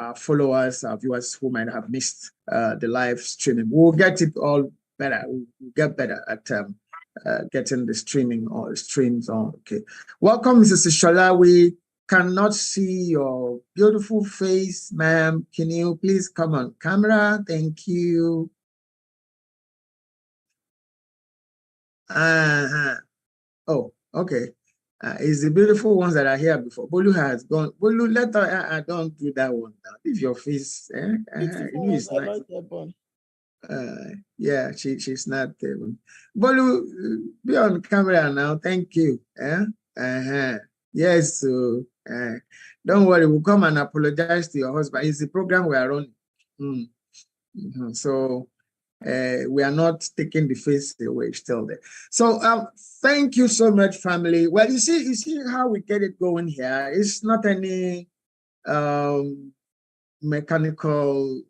our followers, our viewers who might have missed the live streaming. We'll get it all better. We'll get better at getting the streaming or streams on. Okay. Welcome, Mrs. Shola. We cannot see your beautiful face, ma'am. Can you please come on camera? Thank you. Oh, okay. It's the beautiful ones that are here before. Bolu has gone. Bolu, let her. I don't do that one now. Leave your face. It's nice. Yeah, she's not there. Bolu, be on camera now. Thank you. Yes. So don't worry. We'll come and apologize to your husband. It's the program we are running. So we are not taking the face away, still there. So thank you so much, family. Well, you see how we get it going here. It's not any mechanical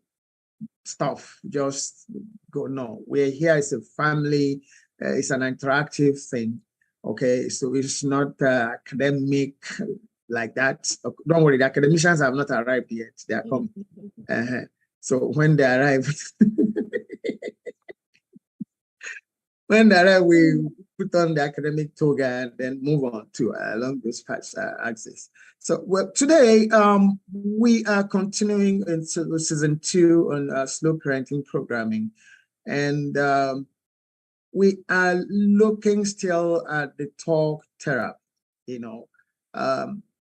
stuff, just go. No, we're here as a family. It's an interactive thing. Okay, so it's not academic like that. Don't worry, the academicians have not arrived yet. They are coming. So when they arrive, we put on the academic toga and then move on to along those paths axis. So today we are continuing into season 2 on slow parenting programming, and we are looking still at the talk therapy.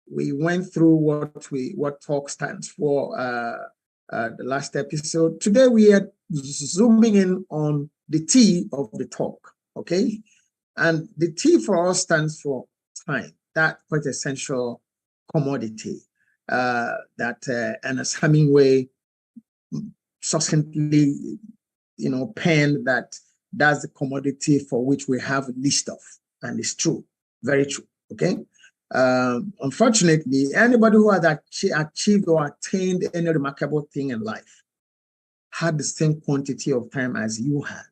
We went through what talk stands for the last episode. Today we are zooming in on the T of the talk, okay? And the T for us stands for time, that quintessential commodity that Ernest Hemingway succinctly, penned that that's the commodity for which we have least of, and it's true, very true, okay? Unfortunately, anybody who has achieved or attained any remarkable thing in life had the same quantity of time as you have.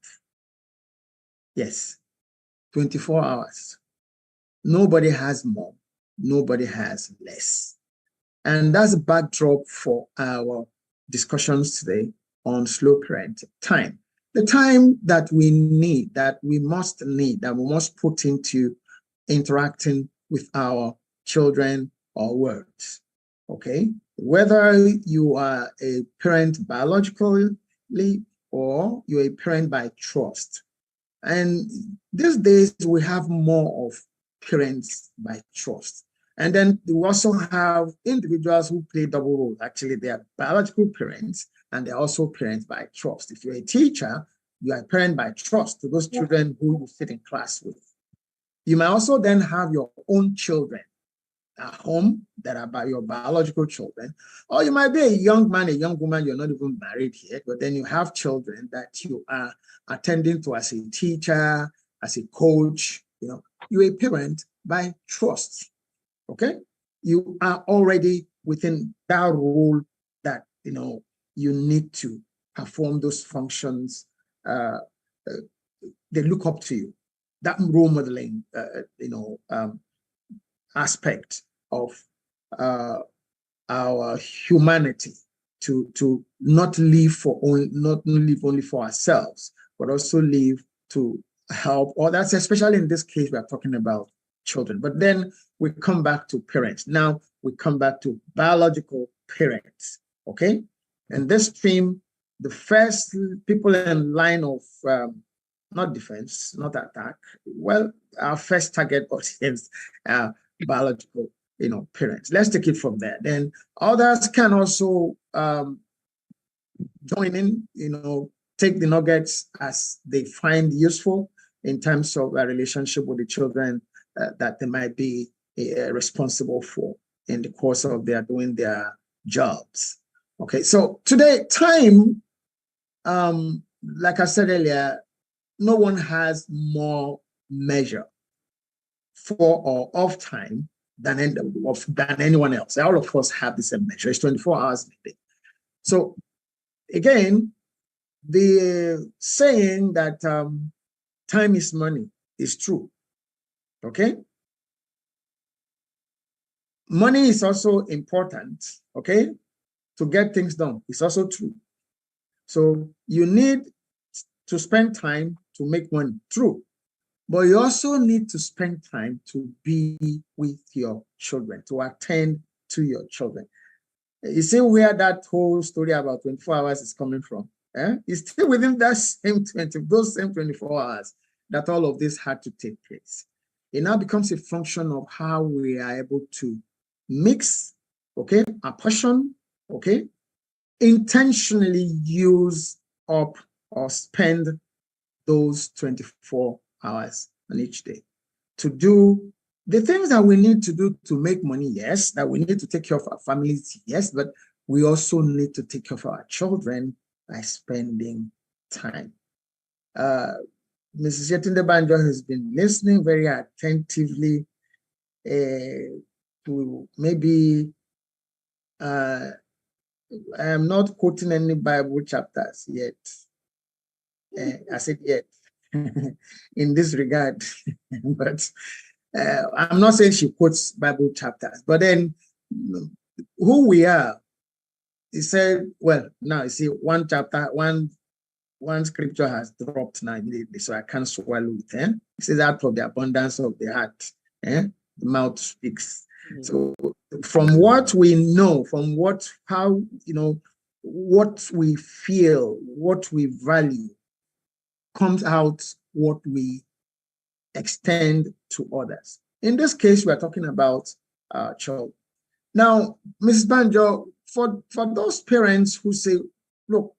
Yes, 24 hours. Nobody has more. Nobody has less. And that's a backdrop for our discussions today on slow parenting. Time. The time that we need, that we must put into interacting with our children or words. Okay? Whether you are a parent biologically or you're a parent by trust. And these days we have more of parents by trust. And then we also have individuals who play double roles. Actually, they are biological parents and they're also parents by trust. If you're a teacher, you are a parent by trust to those children who you sit in class with. You may also then have your own children at home that are by your biological children, or you might be a young man, a young woman, you're not even married yet, but then you have children that you are attending to as a teacher, as a coach. You're a parent by trust. Okay, you are already within that role that you need to perform those functions. They look up to you. That role modeling, aspect of our humanity to not live only for ourselves, but also live to help others. Especially in this case, we are talking about children. But then we come back to parents. Now we come back to biological parents. Okay, and this stream, the first people in line of not defense, not attack. Well, our first target audience are biological, parents. Let's take it from there. Then others can also join in, take the nuggets as they find useful in terms of a relationship with the children that they might be responsible for in the course of their doing their jobs. Okay, so today, time, like I said earlier, no one has more measure for or of time than anyone else. All of us have the same measure. It's 24 hours a day. So again, the saying that time is money is true. Okay? Money is also important, okay? to get things done. It's also true. So you need to spend time to make money, true. But you also need to spend time to be with your children, to attend to your children. You see where that whole story about 24 hours is coming from? It's still within that those same 24 hours that all of this had to take place. It now becomes a function of how we are able to mix, okay, apportion, okay, intentionally use up or spend those 24 hours on each day to do the things that we need to do to make money, yes, that we need to take care of our families, yes, but we also need to take care of our children by spending time. Mrs. Yetunde Banjo has been listening very attentively to maybe, I am not quoting any Bible chapters yet. I said yet in this regard, but I'm not saying she quotes Bible chapters, but then who we are, he said, well, now you see one chapter, one scripture has dropped now immediately, so I can't swallow it. It says, out of the abundance of the heart, the mouth speaks. Mm-hmm. So from what we know, from what we feel, what we value, comes out what we extend to others. In this case, we are talking about our child. Now, Mrs. Banjo, for those parents who say, look,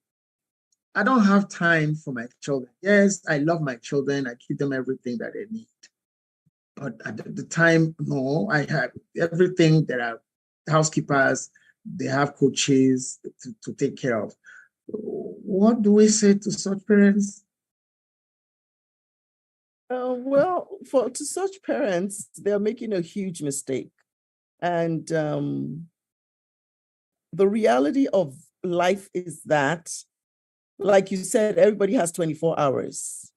I don't have time for my children. Yes, I love my children. I give them everything that they need. But at the time, no, I have everything. There are housekeepers, they have coaches to take care of. What do we say to such parents? Well, to such parents, they're making a huge mistake. And the reality of life is that, like you said, everybody has 24 hours,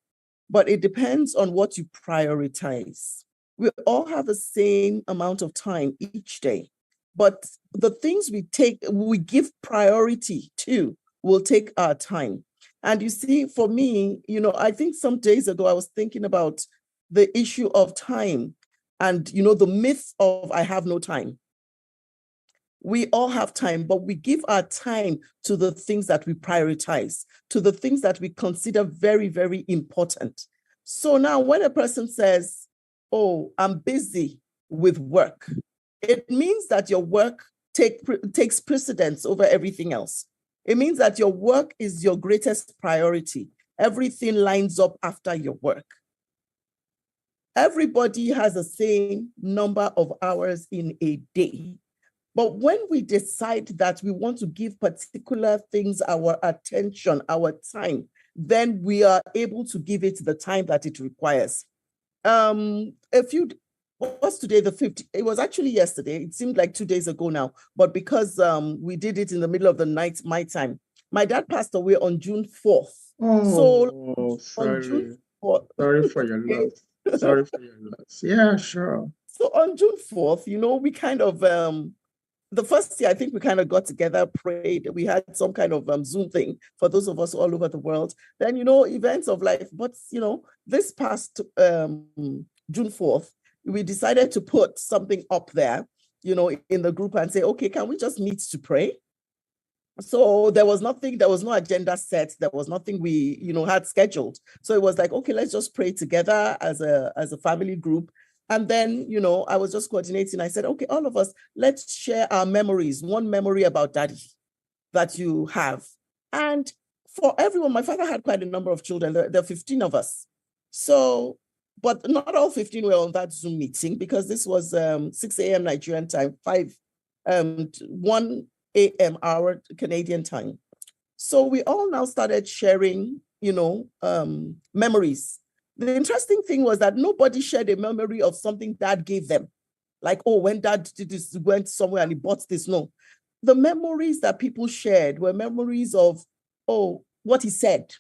but it depends on what you prioritize. We all have the same amount of time each day, but the things we give priority to will take our time. And you see, for me, I think some days ago, I was thinking about the issue of time and, the myth of I have no time. We all have time, but we give our time to the things that we prioritize, to the things that we consider very, very important. So now when a person says, oh, I'm busy with work, it means that your work takes precedence over everything else. It means that your work is your greatest priority. Everything lines up after your work. Everybody has the same number of hours in a day. But when we decide that we want to give particular things our attention, our time, then we are able to give it the time that it requires. What's today, the 50th? It was actually yesterday. It seemed like 2 days ago now. But because we did it in the middle of the night, my time, my dad passed away on June 4th. Oh, sorry. On June 4th, sorry for your loss. Sorry for your loss. Yeah, sure. So on June 4th, we kind of, the first year, I think we kind of got together, prayed. We had some kind of Zoom thing for those of us all over the world. Then, events of life. But, this past June 4th, we decided to put something up there, in the group and say, okay, can we just meet to pray? So there was no agenda set. There was nothing we, had scheduled. So it was like, okay, let's just pray together as a family group. And then, I was just coordinating. I said, okay, all of us, let's share our memories. One memory about daddy that you have. And for everyone, my father had quite a number of children. There are 15 of us. So, but not all 15 were on that Zoom meeting because this was 6 a.m. Nigerian time, 1 a.m. our Canadian time. So we all now started sharing, memories. The interesting thing was that nobody shared a memory of something dad gave them. Like, oh, when dad did this, went somewhere and he bought this. No. The memories that people shared were memories of, oh, what he said,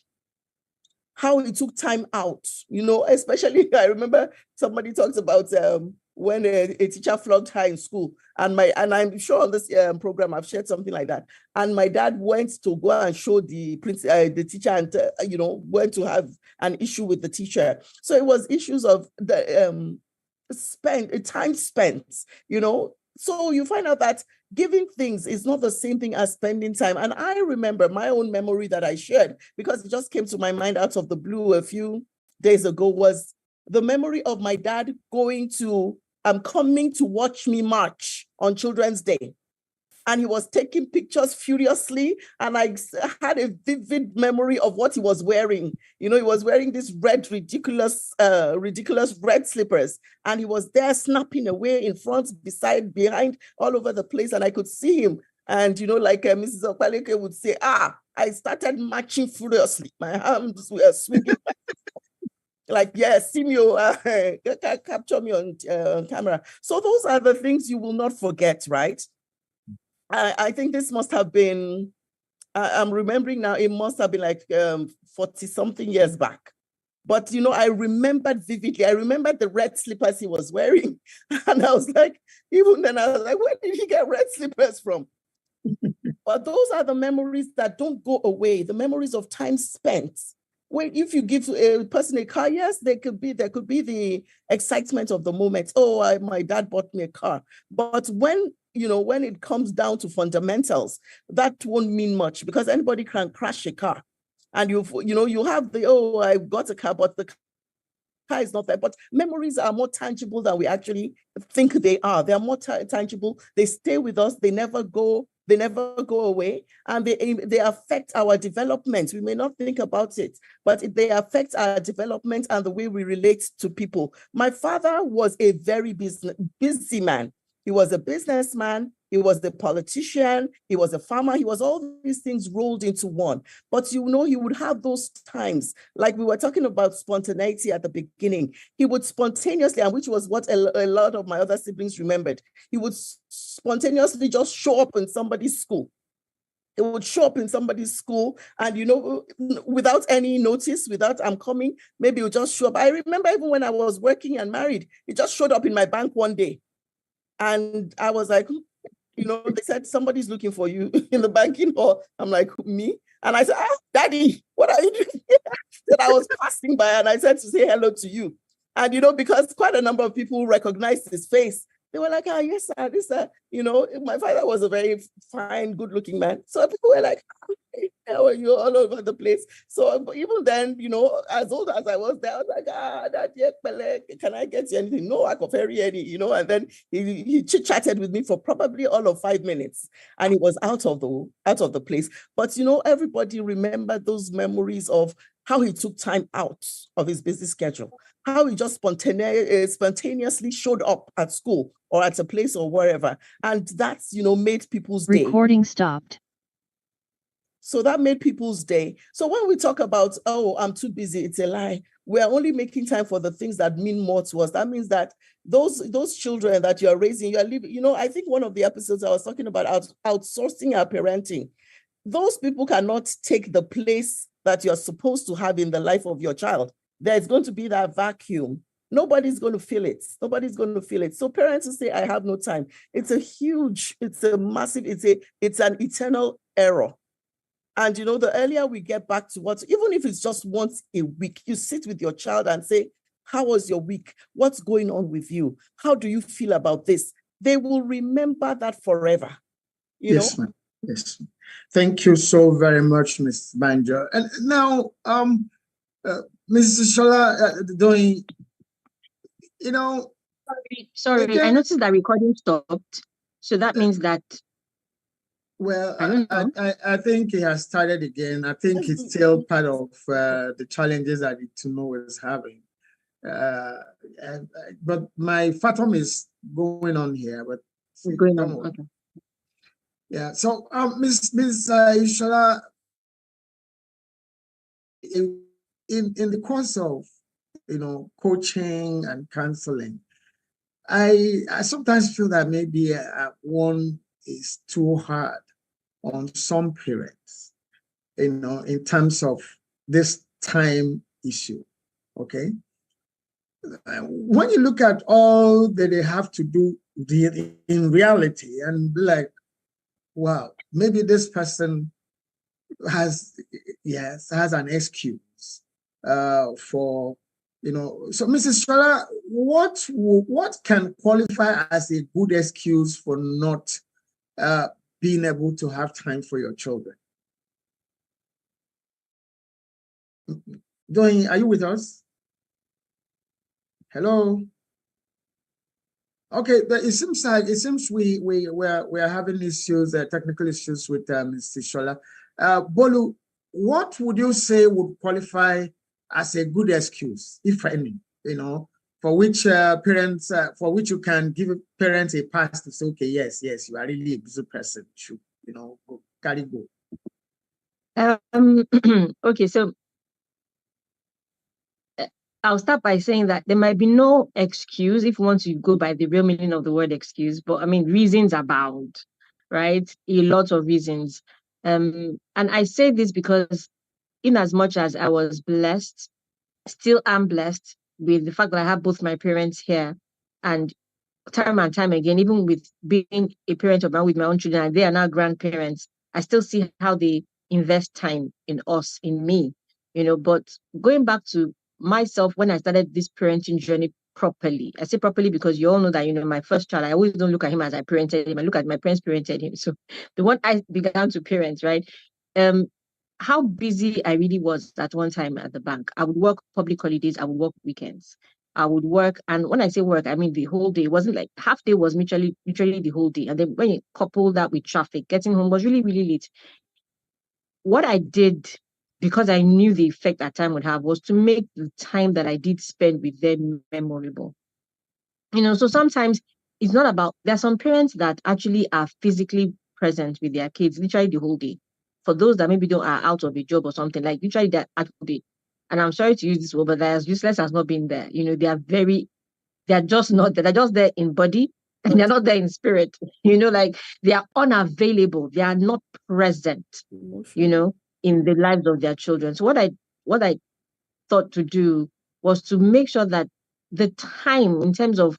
how he took time out, especially I remember somebody talked about when a teacher flogged her in school, and I'm sure on this program I've shared something like that. And my dad went to go and show the teacher, and went to have an issue with the teacher. So it was issues of the time spent, So you find out that giving things is not the same thing as spending time. And I remember my own memory that I shared, because it just came to my mind out of the blue a few days ago, was the memory of my dad coming to watch me march on Children's Day. And he was taking pictures furiously. And I had a vivid memory of what he was wearing. He was wearing these ridiculous red slippers. And he was there snapping away in front, behind, all over the place. And I could see him. And, like Mrs. Okpaleke would say, I started marching furiously. My arms were swinging. Like, yes, see me, capture me on camera. So those are the things you will not forget, right? I think this must have been, I'm remembering now, it must have been like 40-something years back. But, I remembered vividly. I remembered the red slippers he was wearing. And I was like, even then, I was like, where did he get red slippers from? But those are the memories that don't go away, the memories of time spent. If you give a person a car, yes, there could be the excitement of the moment. Oh, my dad bought me a car. But when it comes down to fundamentals, that won't mean much, because anybody can crash a car. And you have I got a car, but the car is not there. But memories are more tangible than we actually think they are. They are more tangible. They stay with us. They never go away, and they affect our development. We may not think about it, but they affect our development and the way we relate to people. My father was a very busy man. He was a businessman, he was a politician, he was a farmer, he was all these things rolled into one. But he would have those times, like we were talking about spontaneity at the beginning. He would spontaneously, and which was what a lot of my other siblings remembered, he would spontaneously just show up in somebody's school. It would show up in somebody's school, and without any notice, without I'm coming, maybe it would just show up. I remember even when I was working and married, he just showed up in my bank one day. And I was like, they said, somebody's looking for you in the banking hall. I'm like, me? And I said, Daddy, what are you doing? That I was passing by, and I said to say hello to you. And, because quite a number of people recognized his face, they were like, yes, sir, this, my father was a very fine, good-looking man. So people were like, how are you, all over the place? So even then, as old as I was there, I was like, Daddy, can I get you anything? No, I could ferry any, and then he chit-chatted with me for probably all of 5 minutes, and he was out of the place. But, everybody remembered those memories of how he took time out of his busy schedule, how he just spontaneously showed up at school or at a place or wherever. And that's, made people's day. Recording stopped. So that made people's day. So when we talk about, I'm too busy, it's a lie. We're only making time for the things that mean more to us. That means that those children that you're raising, you're living, I think one of the episodes I was talking about outsourcing our parenting. Those people cannot take the place that you're supposed to have in the life of your child. There's going to be that vacuum. Nobody's going to feel it. Nobody's going to feel it. So parents who say, I have no time, it's a massive, it's an eternal error. And, the earlier we get back to even if it's just once a week, you sit with your child and say, how was your week? What's going on with you? How do you feel about this? They will remember that forever. Yes, ma'am. Yes. Thank you so very much, Ms. Banjo. And now, Mrs. Shola, doing, Sorry, again, I noticed that recording stopped. So that means that. Well, I think he has started again. I think it's still part of the challenges that Ituno is having. But my Fatum is going on here. But going on. Okay. Yeah. So, Ms. Ishola, in the course of coaching and counseling, I sometimes feel that maybe one is too hard on some parents, in terms of this time issue. Okay. when you look at all that they have to do in reality and be like, wow, maybe this person has an excuse for, so Mrs. Shola, what can qualify as a good excuse for not being able to have time for your children? Doing, are you with us? Hello. Okay, but it seems we're having issues, technical issues with Mr. Shola. Bolu, what would you say would qualify as a good excuse, if any, for which parents, for which you can give parents a pass to say, okay, yes, you are really a busy person, should, go, carry go. Okay, so I'll start by saying that there might be no excuse if you want to go by the real meaning of the word excuse, but I mean, reasons abound, right? A lot of reasons. And I say this because in as much as I was blessed, still am blessed with the fact that I have both my parents here, and time and time again, even with being a parent of my with my own children, and they are now grandparents, I still see how they invest time in us, in me, But going back to myself, when I started this parenting journey properly, I say properly because you all know that, my first child, I always don't look at him as I parented him. I look at my parents parented him. So the one I began to parent, right? How busy I really was at one time at the bank. I would work public holidays, I would work weekends. I would work, and when I say work, I mean the whole day. It wasn't like half day was literally the whole day. And then when you couple that with traffic, getting home was really, really late. What I did, because I knew the effect that time would have, was to make the time that I did spend with them memorable. So sometimes it's not about, there are some parents that actually are physically present with their kids literally the whole day. For those that maybe don't are out of a job or something, like literally that day. And I'm sorry to use this word, but they're as useless as not being there. They're just not there. They're just there in body and they're not there in spirit. Like they are unavailable. They are not present, in the lives of their children. So what I thought to do was to make sure that the time in terms of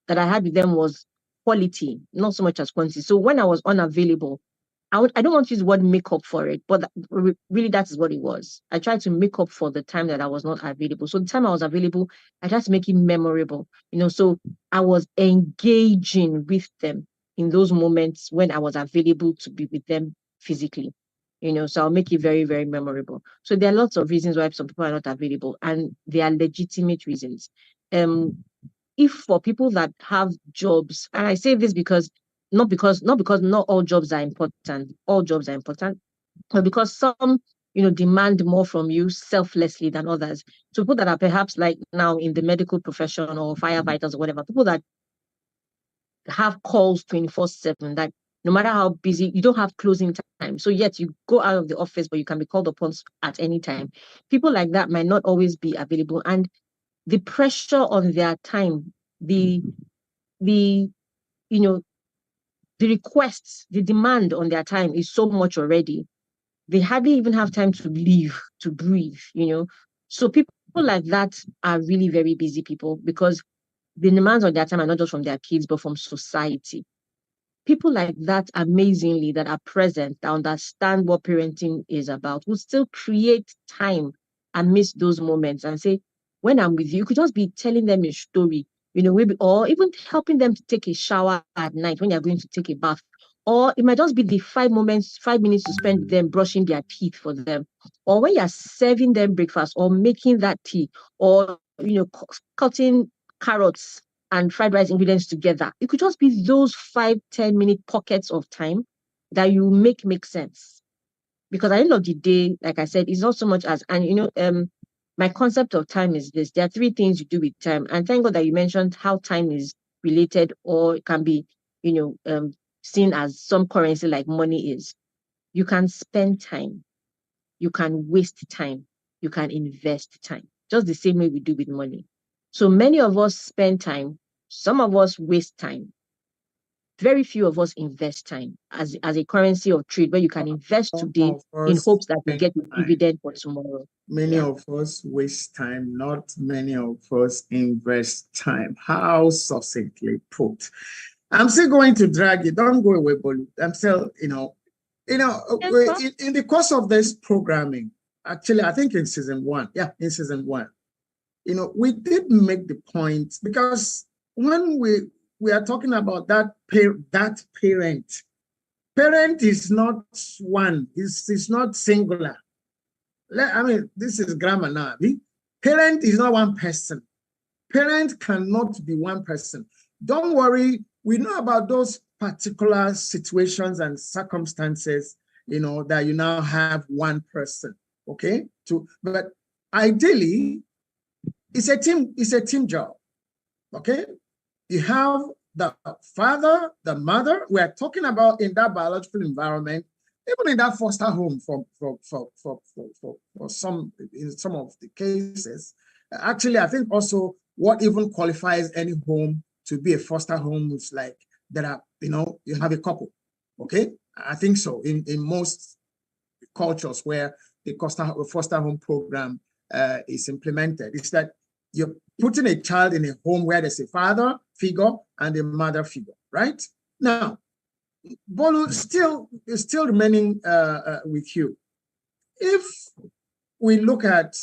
that I had with them was quality, not so much as quantity. So when I was unavailable, I don't want to use the word make up for it, but really that is what it was. I tried to make up for the time that I was not available. So the time I was available, I tried to make it memorable, so I was engaging with them in those moments when I was available to be with them physically, so I'll make it very, very memorable. So there are lots of reasons why some people are not available, and they are legitimate reasons. If for people that have jobs, and I say this because not all jobs are important, all jobs are important, but because some, demand more from you selflessly than others. So people that are perhaps like now in the medical profession or firefighters or whatever, people that have calls 24/7, that no matter how busy, you don't have closing time. So yet you go out of the office, but you can be called upon at any time. People like that might not always be available. And the pressure on their time, the the requests, the demand on their time is so much already. They hardly even have time to live, to breathe, So people like that are really very busy people because the demands on their time are not just from their kids, but from society. People like that, amazingly, that are present, that understand what parenting is about, will still create time amidst those moments and say, when I'm with you, you could just be telling them a story, maybe, or even helping them to take a shower at night when you're going to take a bath. Or it might just be the 5 minutes to spend with them brushing their teeth for them. Or when you're serving them breakfast or making that tea, or, cutting carrots and fried rice ingredients together. It could just be those 5-10 minute pockets of time that you make sense. Because at the end of the day, like I said, it's not so much as, and my concept of time is this. There are 3 things you do with time. And thank God that you mentioned how time is related or it can be, seen as some currency like money is. You can spend time, you can waste time, you can invest time. Just the same way we do with money. So many of us spend time, some of us waste time. very few of us invest time as a currency of trade, where you can invest Some today of in us hopes that you spend get the time. dividend for tomorrow. Many Yeah. of us waste time, not many of us invest time. How succinctly put. I'm still going to drag it. Don't go away, Bolu. I'm still, in the course of this programming, actually, I think in season one, we did make the point, because when we are talking about that parent is not one, it's not singular. I mean, this is grammar now. Parent is not one person. Parent cannot be one person. Don't worry, we know about those particular situations and circumstances, that you now have one person, okay? But ideally, it's a team job, okay? You have the father, the mother. We are talking about in that biological environment, even in that foster home for some, in some of the cases. Actually, I think also what even qualifies any home to be a foster home is like there are, you have a couple, okay? I think so in most cultures where the foster home program is implemented. It's that you're putting a child in a home where there's a father figure and a mother figure, right? Now, Bolu, still remaining with you. If we look at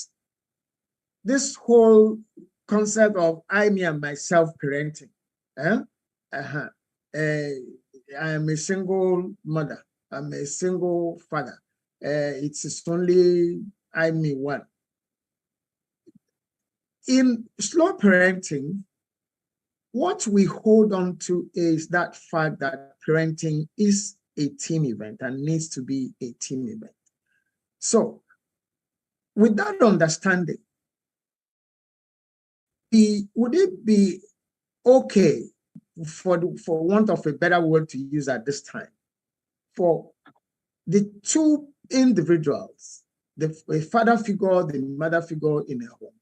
this whole concept of I, me, and myself parenting, I am a single mother, I'm a single father. It's only I, me, one. In slow parenting, what we hold on to is that fact that parenting is a team event and needs to be a team event. So, with that understanding, would it be okay, for want of a better word to use at this time, for the two individuals, the father figure, the mother figure in a home,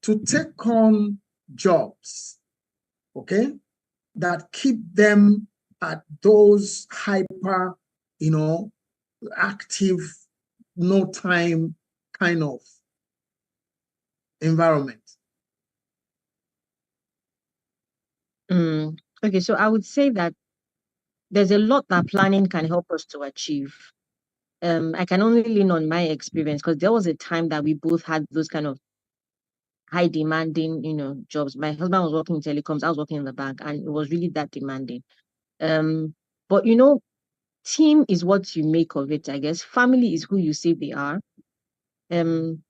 to take on jobs, okay, that keep them at those hyper, active, no time kind of environment? Okay, so I would say that there's a lot that planning can help us to achieve. I can only lean on my experience, because there was a time that we both had those kind of high demanding, jobs. My husband was working in telecoms, I was working in the bank, and it was really that demanding. But team is what you make of it, I guess. Family is who you say they are. In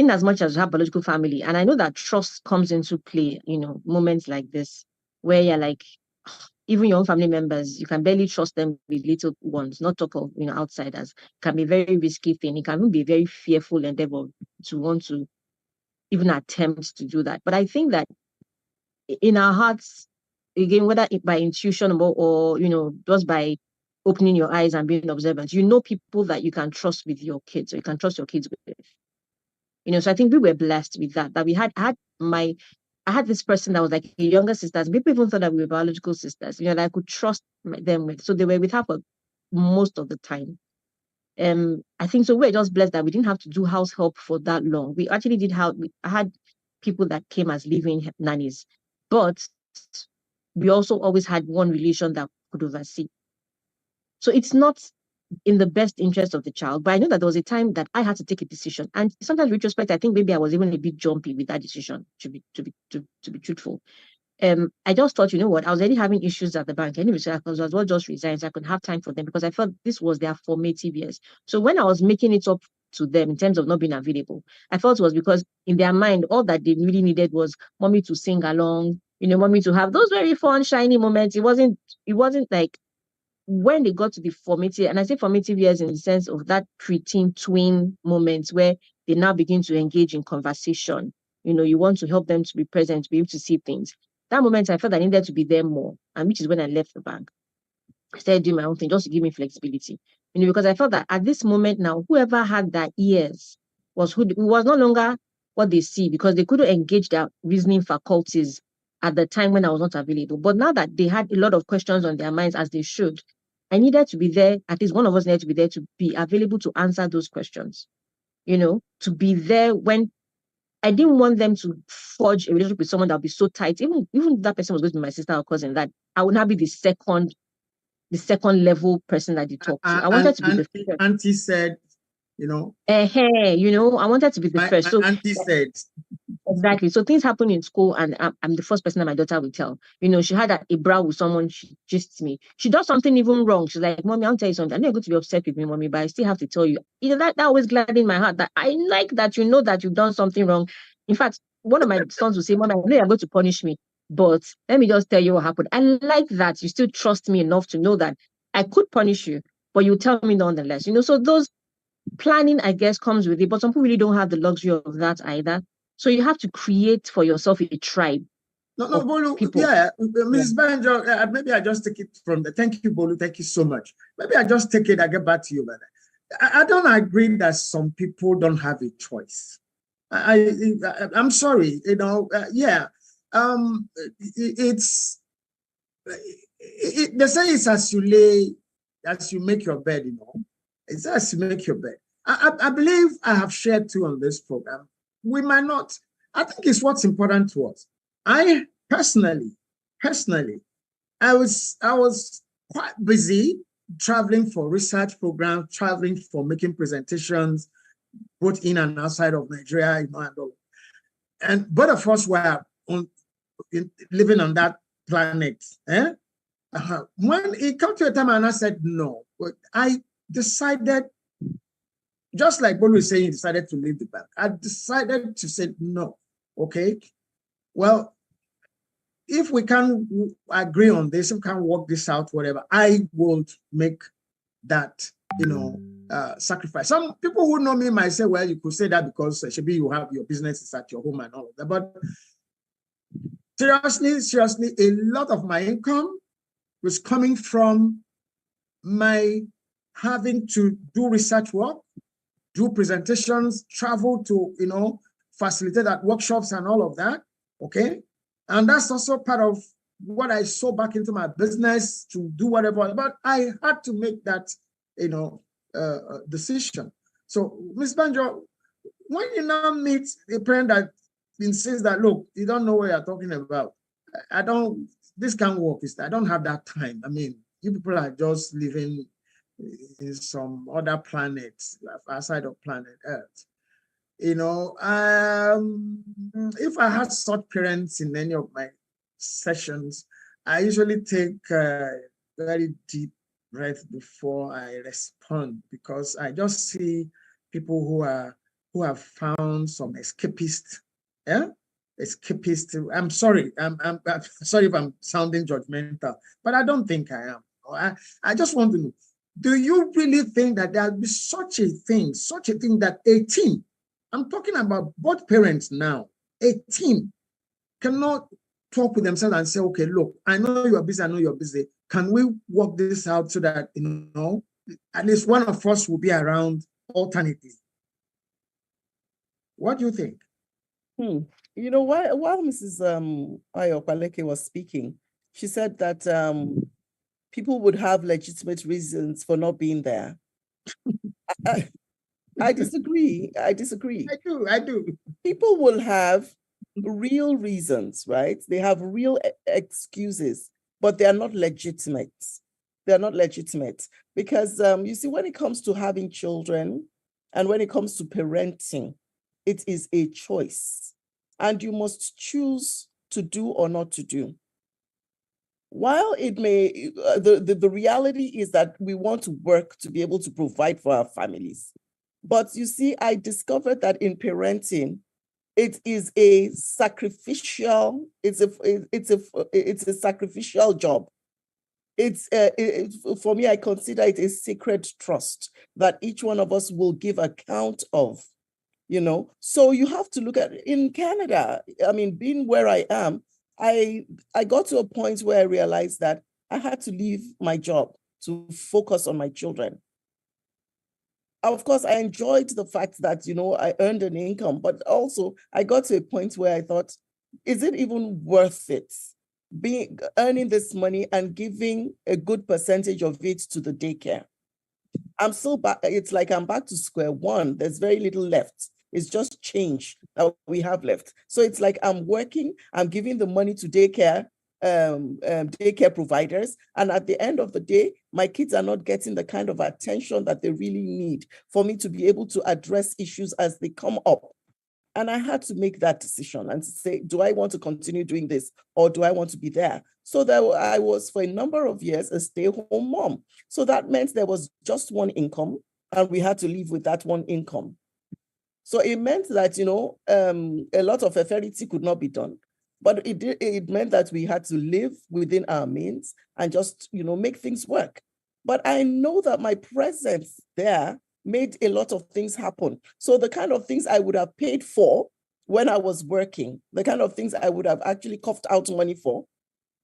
as much as you have biological family, and I know that trust comes into play, moments like this, where you're like, even your own family members, you can barely trust them with little ones, not talk of, outsiders. It can be a very risky thing. It can even be a very fearful endeavor to want to even attempt to do that. But I think that in our hearts, again, whether by intuition or just by opening your eyes and being observant, people that you can trust with your kids, or you can trust your kids with. So I think we were blessed with that we I had this person that was like a younger sister. People even thought that we were biological sisters, that I could trust them with. So they were with her for most of the time. I think so. We're just blessed that we didn't have to do house help for that long. We actually did I had people that came as living nannies, but we also always had one relation that could oversee. So it's not in the best interest of the child. But I know that there was a time that I had to take a decision. And sometimes in retrospect, I think maybe I was even a bit jumpy with that decision, to be truthful. I just thought, what, I was already having issues at the bank anyway, so I was as well just resign so I could have time for them, because I felt this was their formative years. So when I was making it up to them in terms of not being available, I felt it was because in their mind, all that they really needed was mommy to sing along, mommy to have those very fun, shiny moments. It wasn't like when they got to the formative, and I say formative years in the sense of that preteen twin moments where they now begin to engage in conversation. You want to help them to be present, to be able to see things. That moment, I felt I needed to be there more, and which is when I left the bank. I started doing my own thing just to give me flexibility. Because I felt that at this moment now, whoever had their ears was no longer what they see, because they couldn't engage their reasoning faculties at the time when I was not available. But now that they had a lot of questions on their minds, as they should, I needed to be there. At least one of us needed to be there to be available to answer those questions, to be there when I didn't want them to forge a relationship with someone that would be so tight. Even if that person was going to be my sister or cousin, that I would not be the second level person that they talk to. I wanted to be the first. Auntie said, I wanted to be the first. My So auntie said. exactly. So things happen in school, and I'm the first person that my daughter will tell. She had a brawl with someone. She just me. She does something even wrong. She's like, "Mommy, I'll tell you something. I know you're going to be upset with me, Mommy, but I still have to tell you." That always gladdened my heart. That I like that you know that you've done something wrong. In fact, one of my sons will say, "Mommy, I know you're going to punish me, but let me just tell you what happened." I like that you still trust me enough to know that I could punish you, but you tell me nonetheless. So those planning, I guess, comes with it, but some people really don't have the luxury of that either. So you have to create for yourself a tribe. No, Bolu, people. Mrs. Banjo, maybe I just take it from the. Thank you, Bolu. Thank you so much. Maybe I just take it. I get back to you, but I don't agree that some people don't have a choice. I'm sorry. They say it's as you make your bed. It's as you make your bed. I believe I have shared too on this program. We might not. I think it's what's important to us. I personally, I was quite busy traveling for research programs, traveling for making presentations, both in and outside of Nigeria, and all. And both of us were living on that planet. When it came to a time and I said no, but I decided, just like Bolu was saying, he decided to leave the bank. I decided to say no. Okay. Well, if we can agree on this, if we can work this out, whatever, I will make that, sacrifice. Some people who know me might say, well, you could say that because maybe you have your businesses at your home and all of that. But seriously, a lot of my income was coming from my having to do research work, do presentations, travel to, facilitate at workshops and all of that. Okay. And that's also part of what I saw back into my business to do whatever. But I had to make that, decision. So, Ms. Banjo, when you now meet a parent that insists that, look, you don't know what you're talking about. This can't work. I don't have that time. I mean, you people are just living in some other planets outside of planet Earth. If I had such parents in any of my sessions, I usually take a very deep breath before I respond, because I just see people who have found some escapist. I'm sorry. I'm sorry if I'm sounding judgmental, but I don't think I am. I just want to know, do you really think that there'll be such a thing that a team, I'm talking about both parents now, a team cannot talk with themselves and say, okay, look, I know you're busy. Can we work this out so that, at least one of us will be around alternately? What do you think? While Mrs. Ayopaleke was speaking, she said that people would have legitimate reasons for not being there. I disagree. I do. People will have real reasons, right? They have real excuses, but they are not legitimate. They're not legitimate because, you see, when it comes to having children and when it comes to parenting, it is a choice. And you must choose to do or not to do. While it may, the reality is that we want to work to be able to provide for our families. But you see, I discovered that in parenting, it is a sacrificial, it's a sacrificial job. For me, I consider it a sacred trust that each one of us will give account of. So you have to look at in Canada. I mean, being where I am, I got to a point where I realized that I had to leave my job to focus on my children. Of course, I enjoyed the fact that, I earned an income, but also I got to a point where I thought, is it even worth it? Earning this money and giving a good percentage of it to the daycare. I'm still back. It's like I'm back to square one. There's very little left. It's just change that we have left. So it's like I'm working, I'm giving the money to daycare providers. And at the end of the day, my kids are not getting the kind of attention that they really need for me to be able to address issues as they come up. And I had to make that decision and say, do I want to continue doing this or do I want to be there? So that I was, for a number of years, a stay-at-home mom. So that meant there was just one income and we had to live with that one income. So it meant that, a lot of authority could not be done, but it meant that we had to live within our means and just, make things work. But I know that my presence there made a lot of things happen. So the kind of things I would have paid for when I was working, the kind of things I would have actually coughed out money for,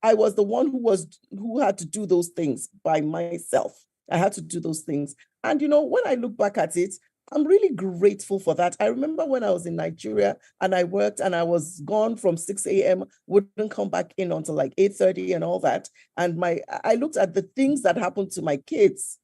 I was the one who had to do those things by myself. I had to do those things. And, when I look back at it, I'm really grateful for that. I remember when I was in Nigeria and I worked and I was gone from 6 a.m., wouldn't come back in until like 8:30 and all that. And I looked at the things that happened to my kids.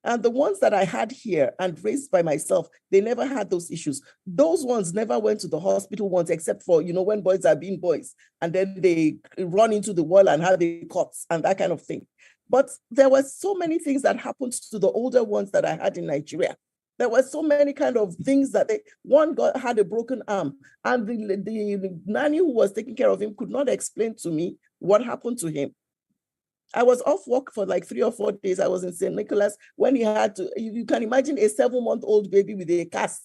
And the ones that I had here and raised by myself, they never had those issues. Those ones never went to the hospital once, except for, when boys are being boys, and then they run into the wall and have the cuts and that kind of thing. But there were so many things that happened to the older ones that I had in Nigeria. There were so many kind of things that one had a broken arm, and the nanny who was taking care of him could not explain to me what happened to him. I was off work for like 3 or 4 days. I was in St. Nicholas when he had to, you can imagine a 7-month-old baby with a cast,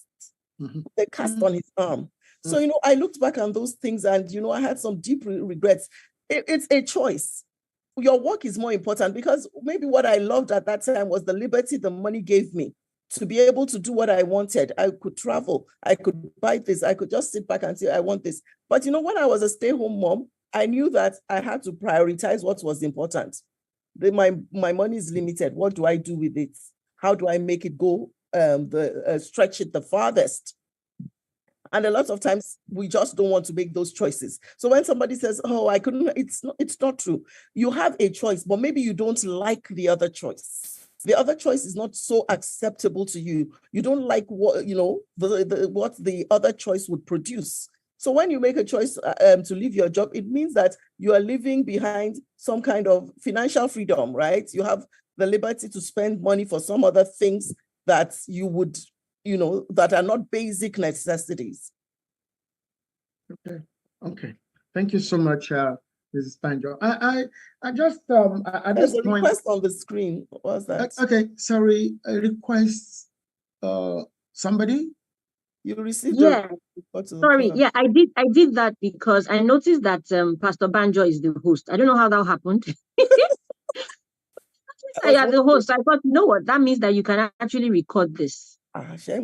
on his arm. So, I looked back on those things and, I had some deep regrets. It's a choice. Your work is more important because maybe what I loved at that time was the liberty the money gave me to be able to do what I wanted. I could travel. I could buy this. I could just sit back and say, I want this. But, when I was a stay-home mom, I knew that I had to prioritize what was important. My money is limited. What do I do with it? How do I make it go, stretch it the farthest? And a lot of times we just don't want to make those choices. So when somebody says, oh, I couldn't, it's not true. You have a choice, but maybe you don't like the other choice. The other choice is not so acceptable to you. You don't like what, what the other choice would produce. So when you make a choice to leave your job, it means that you are leaving behind some kind of financial freedom, right? You have the liberty to spend money for some other things that you would, that are not basic necessities. Okay. Thank you so much, Mrs. Banjo. I just at There's this a point, request on the screen. What was that? Okay, sorry. A request. Somebody. You received Sorry, I did that because I noticed that Pastor Banjo is the host. I don't know how that happened. I am the host. I thought, you know what? That means that you can actually record this. Okay.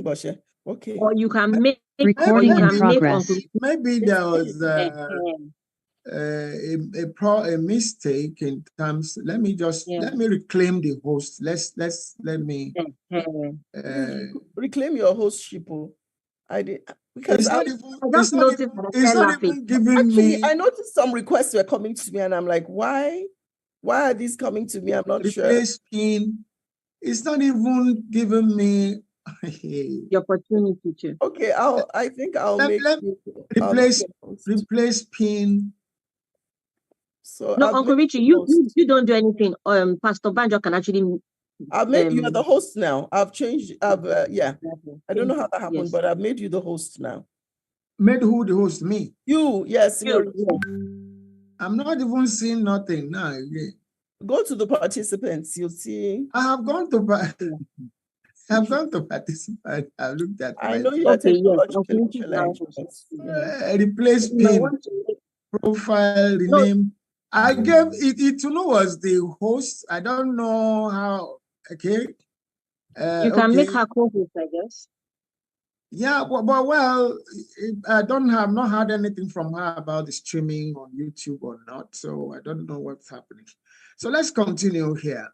Or you can make recording in progress. Maybe there was a mistake in terms. Let me reclaim the host. Let me reclaim your hostship. I did because it's not even giving actually, me. I noticed some requests were coming to me, and I'm like, why are these coming to me? I'm not sure. Replace pin. It's not even giving me the opportunity to. Okay, I think I'll replace pin. So no, Uncle Richie, you don't do anything. Pastor Banjo can actually. I've made you the host now. I've changed. I don't know how that happened, but I've made you the host now. Made who the host? Me? You, yes. I'm not even seeing nothing now. Go to the participants. You'll see. I have gone to participant. I've looked at. I know you are replace pin, profile, rename. I gave it to know was the host. I don't know how. Okay. You can make her co-host, I guess. Yeah, but I have not heard anything from her about the streaming on YouTube or not, so I don't know what's happening. So let's continue here.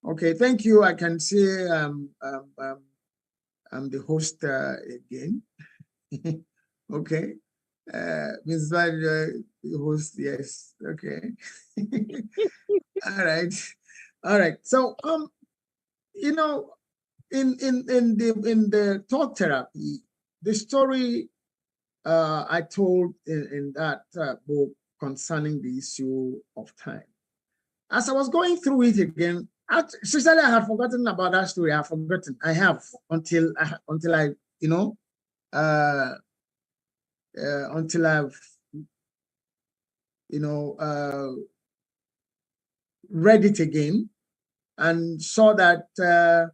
Okay, thank you. I can see I'm the host again. Okay. Mrs. Badger, host, yes, okay. All right. All right. So, you know, in the talk therapy, the story I told in that book concerning the issue of time. As I was going through it again, sincerely, I had forgotten about that story. I have forgotten. I have until I, you know, until I've, you know, read it again and saw that the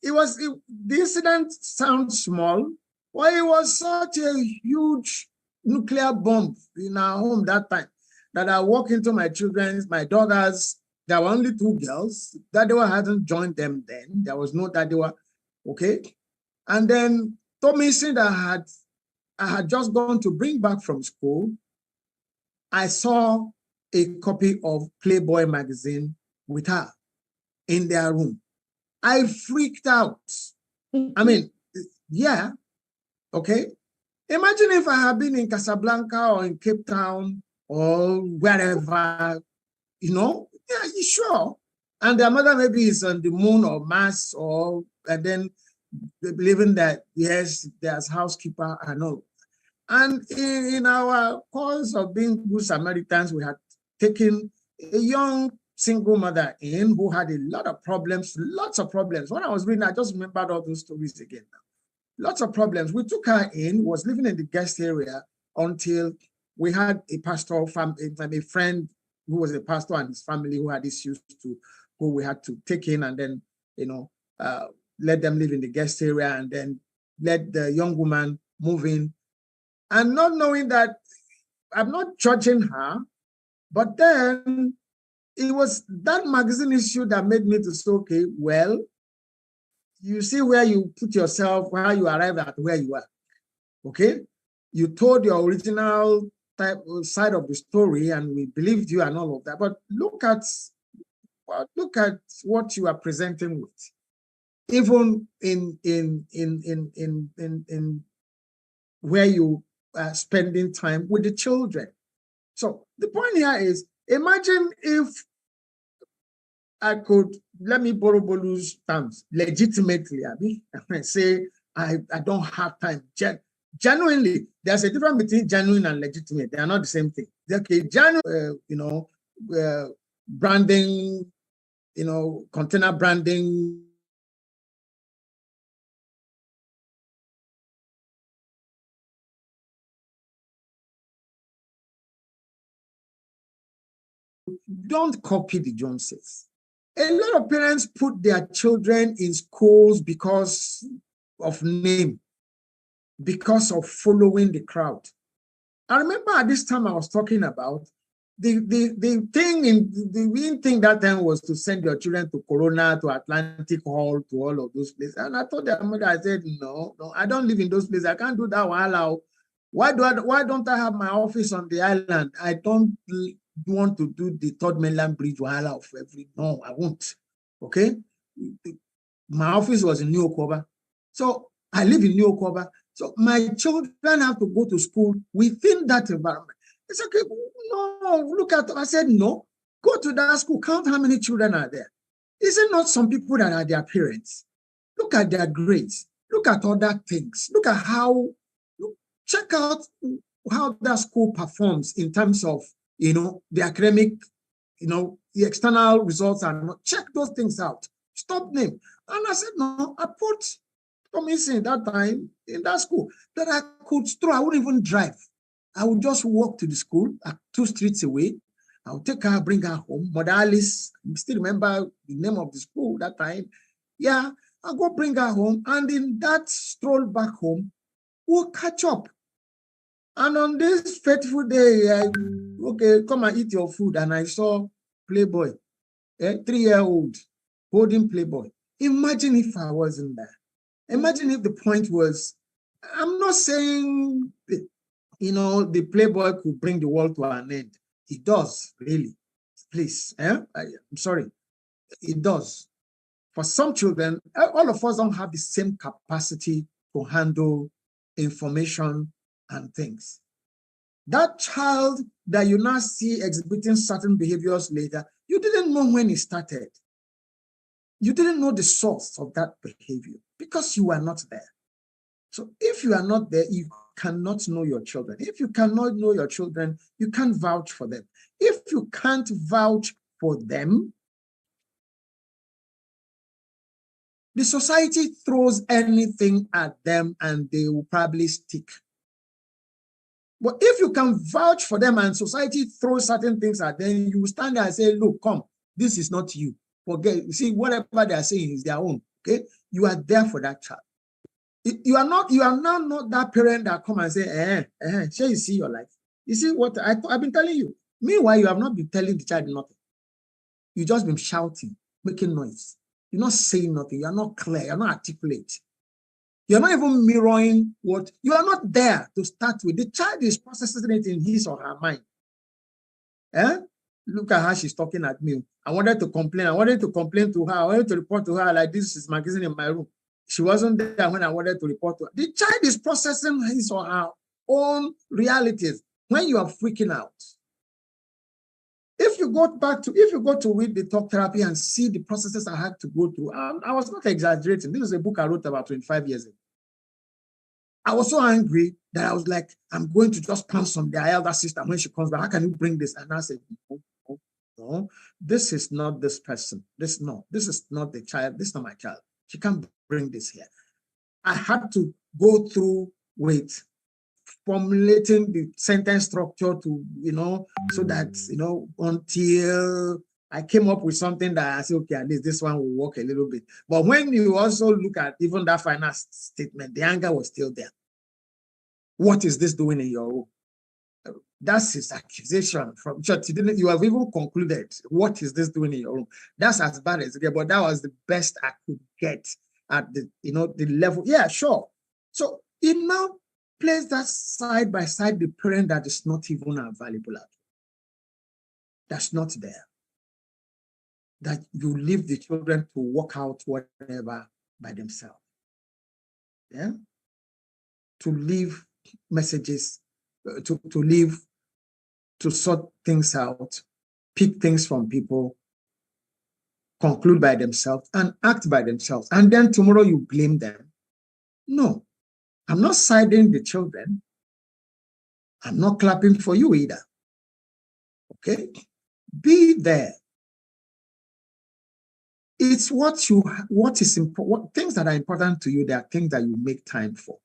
incident sounds small, but it was such a huge nuclear bomb in our home that time that I walked into my daughters. There were only two girls. Daddy hadn't joined them then. There was no daddy. Okay. And then told me since I had just gone to bring back from school, I saw a copy of Playboy magazine with her in their room. I freaked out. I mean, yeah, okay. Imagine if I had been in Casablanca or in Cape Town or wherever, you know, yeah, you sure. And their mother maybe is on the moon or Mars, and then believing that, yes, there's housekeeper and all. And in our course of being good Samaritans, we had taken a young single mother in who had a lot of problems, lots of problems. When I was reading, I just remembered all those stories again. Lots of problems. We took her in, was living in the guest area until we had a pastor, a friend who was a pastor and his family who had issues who we had to take in and then, you know, let them live in the guest area and then let the young woman move in. And not knowing that I'm not judging her, but then it was that magazine issue that made me to say, okay, well, you see where you put yourself, how you arrive at where you are. Okay? You told your original side of the story and we believed you and all of that. But look at what you are presenting with. Even in where you are spending time with the children. So the point here is, imagine if I could, let me borrow Bolu's terms, legitimately, say I don't have time. Genuinely, there's a difference between genuine and legitimate. They are not the same thing. Okay, genuine, branding, container branding. Don't copy the Joneses. A lot of parents put their children in schools because of name, because of following the crowd. I remember at this time I was talking about the main thing that time was to send your children to Corona, to Atlantic Hall, to all of those places. And I told their mother, I said, no, I don't live in those places. I can't do that. Why don't I have my office on the island? I don't want to do the Third Mainland Bridge of every. No, I won't. Okay, my office was in New Okoba, so I live in New Okoba. So my children have to go to school within that environment. It's okay. No, look at. I said no. Go to that school. Count how many children are there. Is it not some people that are their parents? Look at their grades. Look at other things. Look at how. Check out how that school performs in terms of the academic, the external results are not. Check those things out. Stop them. And I said, no, I put in that time in that school that I could stroll. I wouldn't even drive. I would just walk to the school 2 streets away. I would take her, bring her home. Mother Alice, I still remember the name of the school that time. Yeah, I'll go bring her home. And in that stroll back home, we'll catch up. And on this fateful day, okay, come and eat your food. And I saw Playboy, 3-year-old holding Playboy. Imagine if I wasn't there. Imagine if the point was, I'm not saying, the Playboy could bring the world to an end. It does, really. Please, I'm sorry. It does. For some children, all of us don't have the same capacity to handle information and things. That child that you now see exhibiting certain behaviors later, you didn't know when it started. You didn't know the source of that behavior because you were not there. So if you are not there, you cannot know your children. If you cannot know your children, you can't vouch for them. If you can't vouch for them, the society throws anything at them and they will probably stick. But if you can vouch for them and society throws certain things at them, you will stand there and say, look, come, this is not you. Forget, you see, whatever they are saying is their own. Okay? You are there for that child. You are now not that parent that come and say, shall you see your life? You see what I've been telling you. Meanwhile, you have not been telling the child nothing. You've just been shouting, making noise. You're not saying nothing. You're not clear. You're not articulate. You're not even mirroring what you are not there to start with. The child is processing it in his or her mind. Look at how she's talking at me. I wanted to complain. I wanted to complain to her. I wanted to report to her like this is magazine in my room. She wasn't there when I wanted to report to her. The child is processing his or her own realities when you are freaking out. If you go to read the talk therapy and see the processes I had to go through, I was not exaggerating. This is a book I wrote about 25 years ago. I was so angry that I was like, I'm going to just pounce on their elder sister when she comes back. How can you bring this? And I said, no, this is not this person. This is not the child. This is not my child. She can't bring this here. I had to go through with formulating the sentence structure to, so that, until I came up with something that I said, okay, at least this one will work a little bit. But when you also look at even that final statement, the anger was still there. What is this doing in your room? That's his accusation from church. You have even concluded, what is this doing in your room? That's as bad as it gets, but that was the best I could get at the level. Yeah, sure. So it now place that side by side the parent that is not even available at all. That's not there. That you leave the children to work out whatever by themselves. Yeah? To leave messages, to leave, to sort things out, pick things from people, conclude by themselves, and act by themselves. And then tomorrow you blame them. No, I'm not siding the children. I'm not clapping for you either. Okay? Be there. It's what is important. Things that are important to you, they are things that you make time for.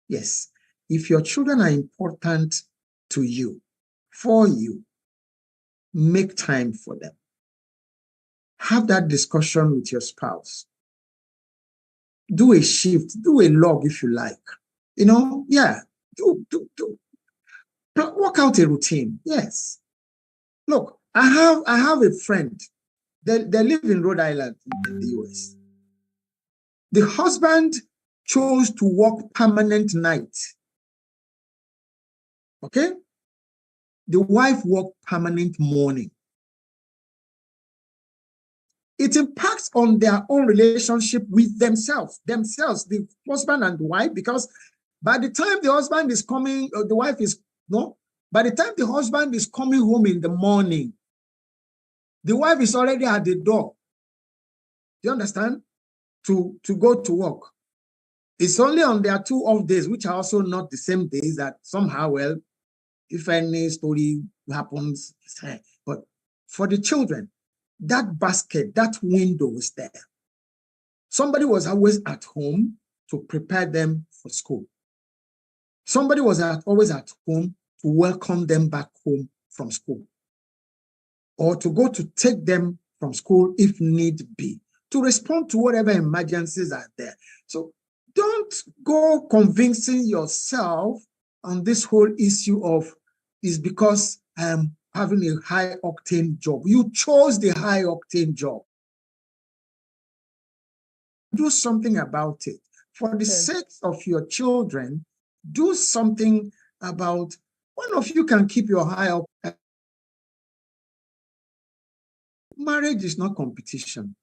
Yes. If your children are important to you, for you, make time for them. Have that discussion with your spouse. Do a shift, do a log if you like. Yeah, do. Work out a routine. Yes. Look, I have a friend. They live in Rhode Island in the US. The husband chose to work permanent night. Okay? The wife worked permanent morning. It impacts on their own relationship with themselves, the husband and the wife, because by the time the husband is coming, the wife is, by the time the husband is coming home in the morning, the wife is already at the door. Do you understand? To go to work. It's only on their 2 off days, which are also not the same days, that somehow, well, if any story happens, but for the children, that basket, that window is there. Somebody was always at home to prepare them for school. Somebody was always at home to welcome them back home from school, or to go to take them from school if need be, to respond to whatever emergencies are there. So don't go convincing yourself on this whole issue of is because I'm having a high octane job. You chose the high octane job. Do something about it. For the sake of your children, do something about, one of you can keep your high octane. Marriage is not competition.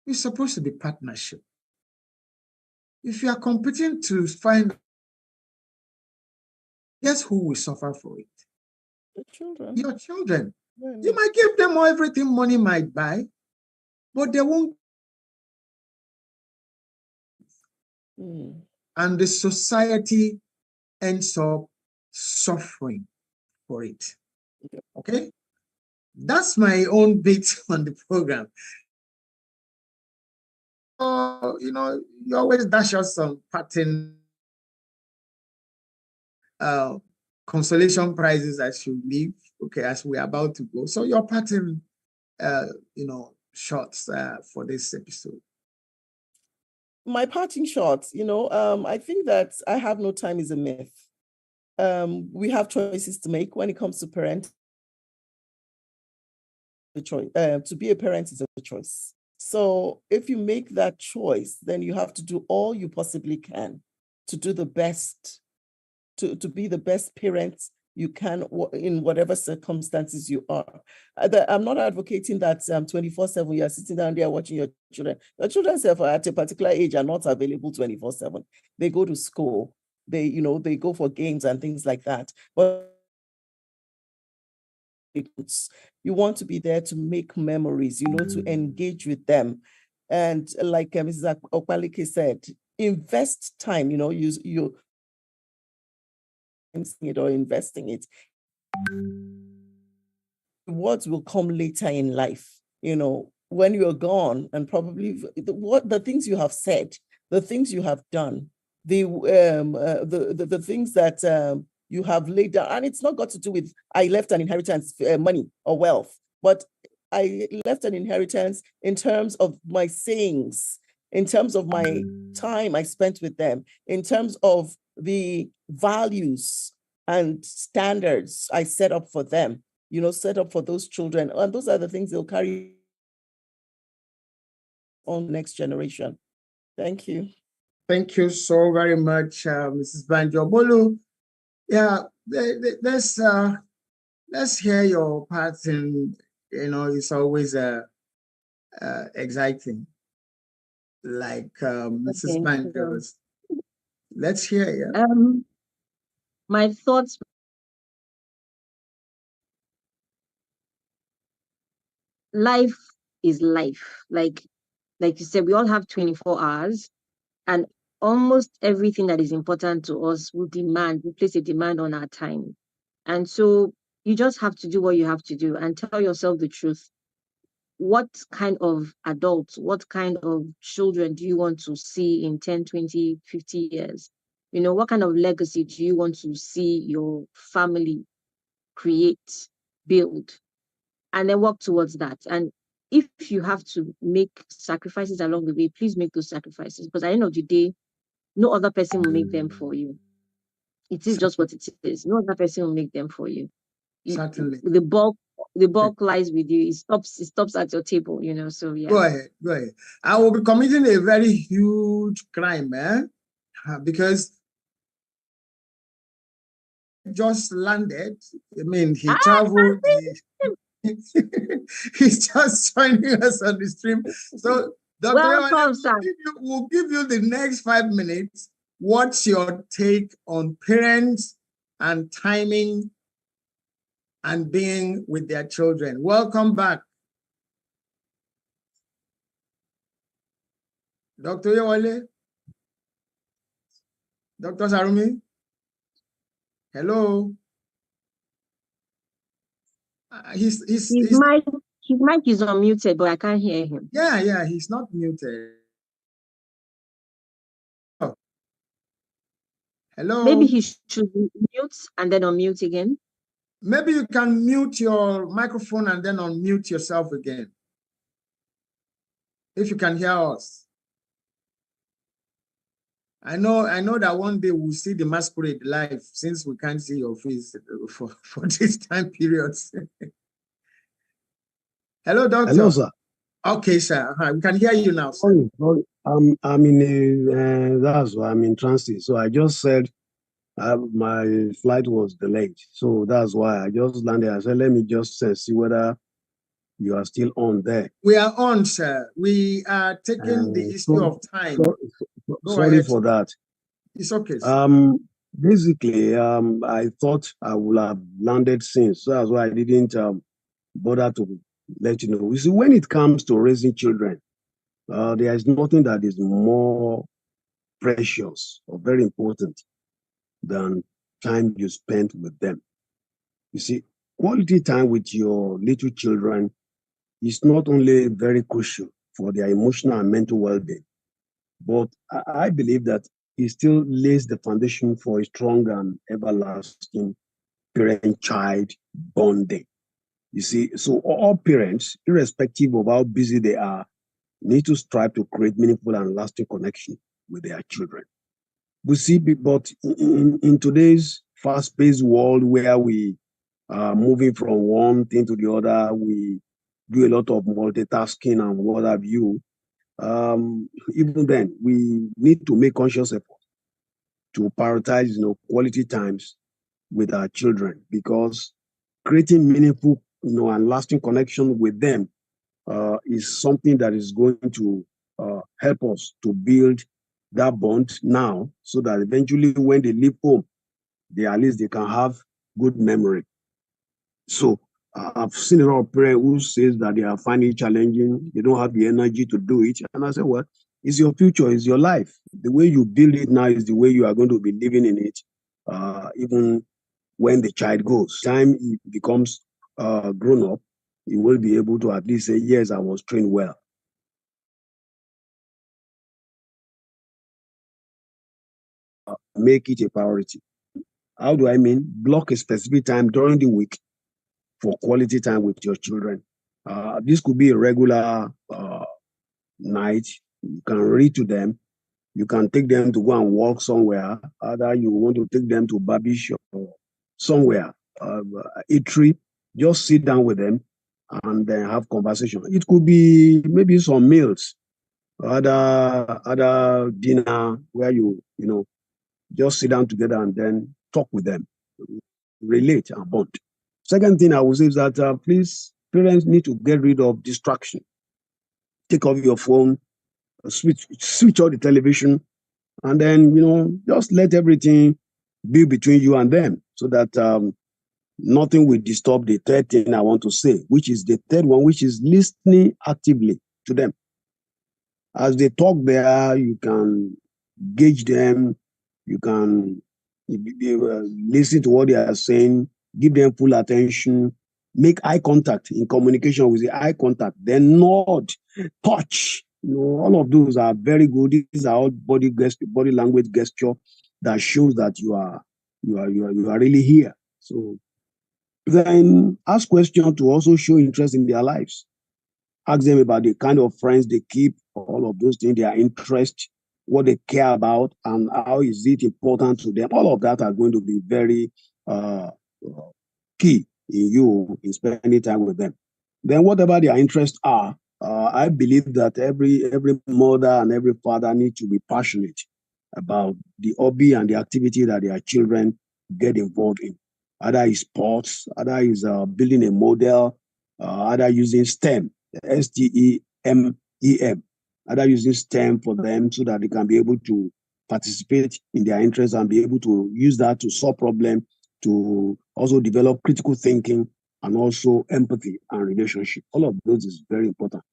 It's supposed to be partnership. If you are competing to find Guess who will suffer for it? The children. Your children. Really. You might give them everything money might buy, but they won't. And the society ends up suffering for it. Okay? That's my own bit on the program. You know, you always dash us some pattern consolation prizes as you leave, okay, as we're about to go. So your pattern, you know, shots for this episode. My parting shots, you know, I think that I have no time is a myth. We have choices to make when it comes to parent. The choice to be a parent is a choice. So if you make that choice, then you have to do all you possibly can to do the best, to be the best parent you can in whatever circumstances you are. I'm not advocating that 24/7 you are sitting down there watching your children. Your children at a particular age are not available 24/7. They go to school. They go for games and things like that. But you want to be there to make memories, to engage with them. And like Mrs. Okpalike said, invest time, you or investing it. Rewards will come later in life, when you're gone, and probably the things you have said, the things you have done, the things that you have laid down. And it's not got to do with I left an inheritance, money or wealth, but I left an inheritance in terms of my sayings, in terms of my time I spent with them, in terms of the values and standards I set up for them, set up for those children. And those are the things they'll carry on the next generation. Thank you. Thank you so very much, Mrs. Banjo Bolu. Yeah, let's hear your pattern. It's always exciting. Like Mrs. Banjo. Let's hear. Yeah. My thoughts. Life is life. Like you said, we all have 24 hours, and almost everything that is important to us will place a demand on our time. And so you just have to do what you have to do and tell yourself the truth. What kind of adults, what kind of children do you want to see in 10, 20, 50 years? What kind of legacy do you want to see your family create, build, and then work towards that? And if you have to make sacrifices along the way, please make those sacrifices, because at the end of the day, no other person will make them for you. It is just what it is. No other person will make them for you. Certainly. The bulk lies with you. It stops at your table, so yeah. Go ahead. I will be committing a very huge crime, because just landed. I mean, he traveled. He's just joining us on the stream. So, Dr. Welcome, sir. We'll give you the next 5 minutes. What's your take on parents and timing and being with their children? Welcome back. Dr. Yewale? Dr. Sarumi? Hello? His mic is unmuted, but I can't hear him. Yeah, he's not muted. Oh. Hello? Maybe he should mute and then unmute again. Maybe you can mute your microphone and then unmute yourself again, if you can hear us. I know that one day we'll see the masquerade live, since we can't see your face for this time period. Hello, doctor. Hello, sir. Okay, sir. We can hear you now, sir. Sorry. I'm in that's why I'm in transit. So I just said my flight was delayed. So that's why I just landed. I said, let me just see whether you are still on there. We are on, sir. We are taking the issue of time. Sorry for that. It's okay, sir. basically, I thought I would have landed since. So that's why I didn't bother to let you know. You see, when it comes to raising children, there is nothing that is more precious or very important than time you spend with them. You see, quality time with your little children is not only very crucial for their emotional and mental well-being, but I believe that it still lays the foundation for a strong and everlasting parent-child bonding. You see, so all parents, irrespective of how busy they are, need to strive to create meaningful and lasting connection with their children. We see, but in today's fast-paced world where we are moving from one thing to the other, we do a lot of multitasking and what have you. Even then, we need to make conscious effort to prioritize, quality times with our children, because creating meaningful, and lasting connection with them is something that is going to help us to build that bond now, so that eventually when they leave home, at least they can have good memory. So I've seen a lot of parents who says that they are finding it challenging, they don't have the energy to do it. And I say, well, it's your future, it's your life. The way you build it now is the way you are going to be living in it, even when the child goes. Time he becomes grown up, he will be able to at least say, yes, I was trained well. Make it a priority. How do I mean? Block a specific time during the week for quality time with your children. This could be a regular night. You can read to them. You can take them to go and walk somewhere. Either you want to take them to barber shop or somewhere, eatery. Just sit down with them and then have conversation. It could be maybe some meals, other dinner where you just sit down together and then talk with them, relate and bond. Second thing I would say is that please, parents need to get rid of distraction. Take off your phone, switch on the television, and then, just let everything be between you and them, so that nothing will disturb the third thing I want to say, which is the third one, which is listening actively to them. As they talk there, you can gauge them, you can listen to what they are saying, give them full attention, make eye contact in communication with the eye contact, then nod, touch. All of those are very good. These are all body language gesture that shows that you are really here. So then ask questions to also show interest in their lives. Ask them about the kind of friends they keep, all of those things, their interest, what they care about, and how is it important to them. All of that are going to be very key in you in spending time with them. Then whatever their interests are, I believe that every mother and every father need to be passionate about the hobby and the activity that their children get involved in. Either is sports, either is building a model, either using STEM, STEMEM, either using STEM for them so that they can be able to participate in their interests and be able to use that to solve problems, to also develop critical thinking and also empathy and relationship. All of those is very important.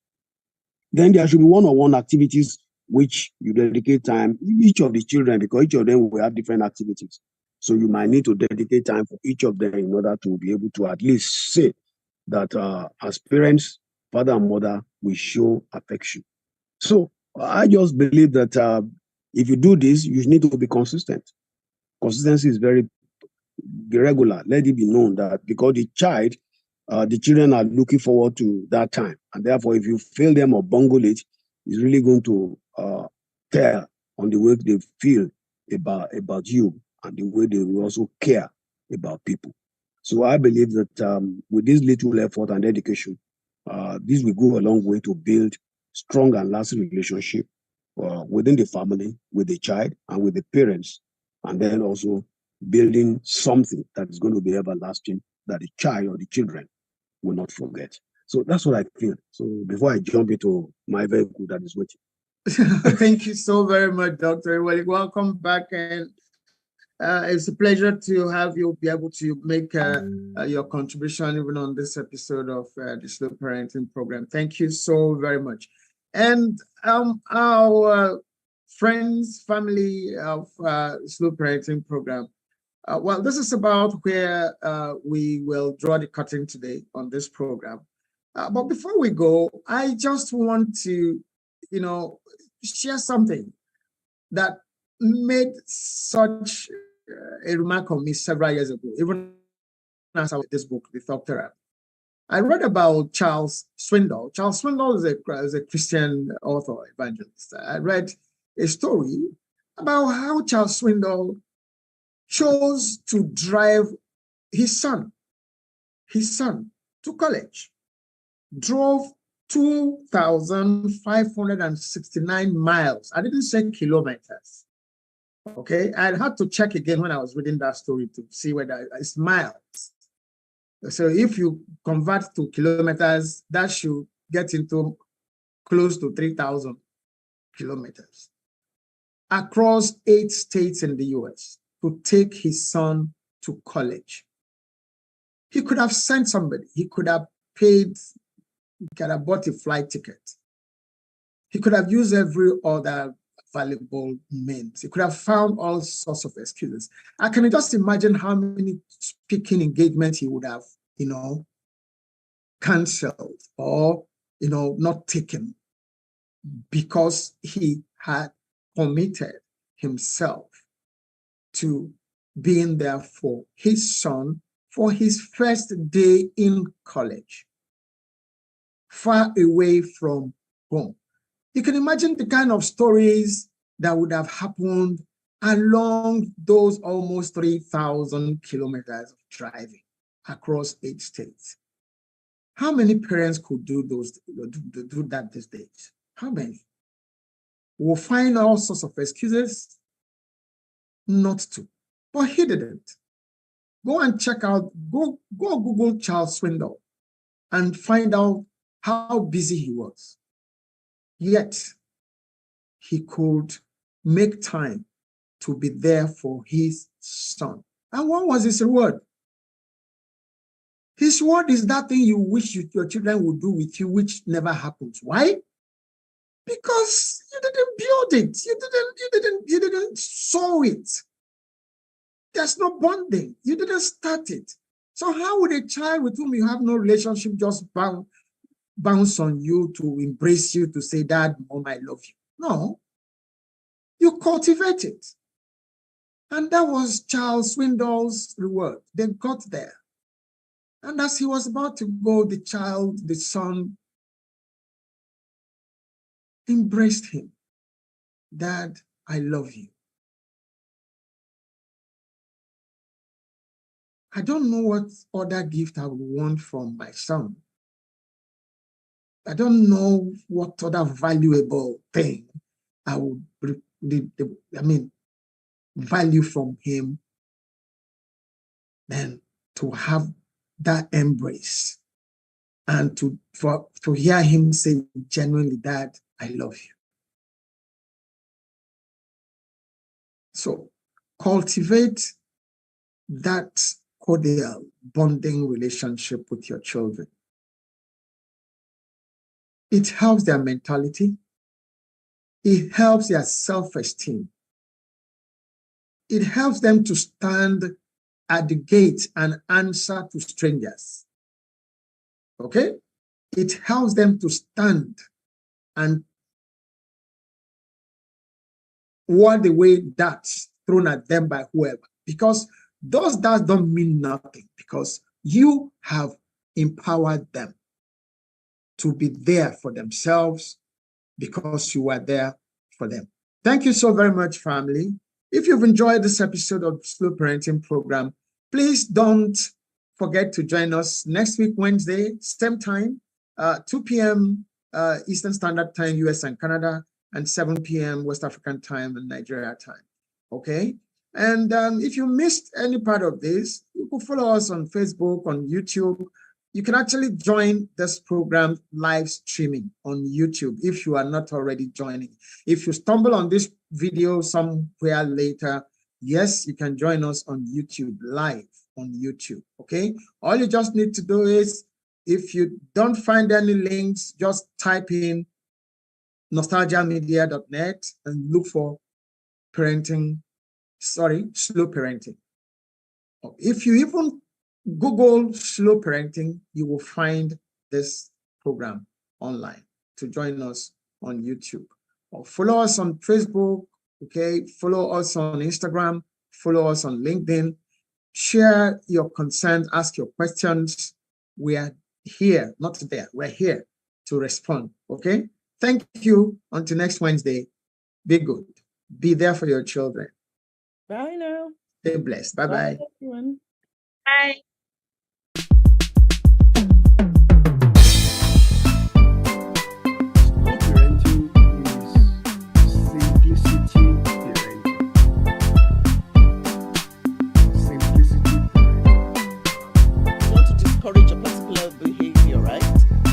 Then there should be one-on-one activities which you dedicate time, each of the children, because each of them will have different activities. So you might need to dedicate time for each of them in order to be able to at least say that as parents, father and mother, we show affection. So I just believe that if you do this, you need to be consistent. Consistency is very regular. Let it be known that because the children are looking forward to that time. And therefore, if you fail them or bungle it, it's really going to tell on the way they feel about you and the way they will also care about people. So I believe that with this little effort and dedication, this will go a long way to build strong and lasting relationship within the family, with the child and with the parents, and then also building something that is going to be everlasting that the child or the children will not forget. So that's what I feel. So before I jump into my vehicle that is waiting. Thank you so very much, Dr. Welcome back. And It's a pleasure to have you be able to make your contribution even on this episode of the Slow Parenting Program. Thank you so very much. And our friends, family of Slow Parenting Program, well, this is about where we will draw the curtain today on this program. But before we go, I just want to, share something that made such a remark on me several years ago, even as I read this book, The Thought Therapy. I read about Charles Swindoll. Charles Swindoll is a Christian author, evangelist. I read a story about how Charles Swindoll chose to drive his son to college, drove 2,569 miles. I didn't say kilometers. Okay, I had to check again when I was reading that story to see whether it's miles. So if you convert to kilometers, that should get into close to 3,000 kilometers across 8 states in the US to take his son to college. He could have sent somebody. He could have paid, he could have bought a flight ticket. He could have used every other valuable means. He could have found all sorts of excuses. I can just imagine how many speaking engagements he would have, canceled or, not taken because he had committed himself to being there for his son for his first day in college, far away from home. You can imagine the kind of stories that would have happened along those almost 3,000 kilometers of driving across 8 states. How many parents could do that these days? How many? We'll find all sorts of excuses not to, but he didn't. Go and check out, go Google Charles Swindoll and find out how busy he was. Yet, he could make time to be there for his son. And what was his reward? His reward is that thing you wish your children would do with you, which never happens. Why? Because you didn't build it. You didn't sow it. There's no bonding. You didn't start it. So how would a child with whom you have no relationship just bounce on you to embrace you, to say, Dad, Mom, I love you? No. You cultivate it. And that was Charles Swindoll's reward. They got there. And as he was about to go, the son, embraced him. Dad, I love you. I don't know what other gift I would want from my son. I don't know what other valuable thing I would, value from him than to have that embrace and to hear him say genuinely, Dad, I love you. So cultivate that cordial bonding relationship with your children. It helps their mentality. It helps their self-esteem. It helps them to stand at the gate and answer to strangers. Okay? It helps them to stand and ward away darts thrown at them by whoever. Because those darts don't mean nothing, because you have empowered them to be there for themselves because you were there for them. Thank you so very much, family. If you've enjoyed this episode of Slow Parenting Program, please don't forget to join us next week, Wednesday, same time, 2 p.m. Eastern Standard Time, US and Canada, and 7 p.m. West African Time and Nigeria time. Okay? And if you missed any part of this, you can follow us on Facebook, on YouTube. You can actually join this program live streaming on YouTube if you are not already joining. If you stumble on this video somewhere later, Yes, you can join us on YouTube, live on YouTube, okay? All you just need to do is, if you don't find any links, just type in nostalgiamedia.net and look for slow parenting. If you even Google slow parenting, you will find this program online to join us on YouTube. Or follow us on Facebook, okay? Follow us on Instagram, follow us on LinkedIn. Share your concerns, ask your questions. We are here, not there, we're here to respond, okay? Thank you. Until next Wednesday, be good. Be there for your children. Bye now. Stay blessed. Bye-bye. Bye, everyone. Bye. Slow parenting is simplicity parenting. Simplicity parenting. We want to discourage a particular behavior, right?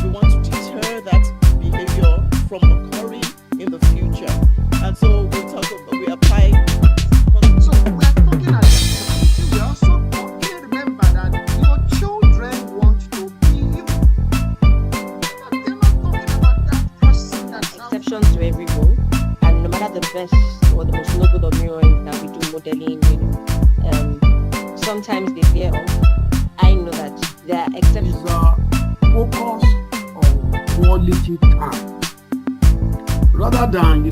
We want to deter that behavior from occurring in the future. And so we apply. So we are talking about accessibility. We also remember that your children want to be you. They're not talking about that person that's out. Exceptions to every rule, and no matter the best or the most noble of mirroring that we do modeling, sometimes they veer off. I know that there are exceptions. Is focus on quality time rather than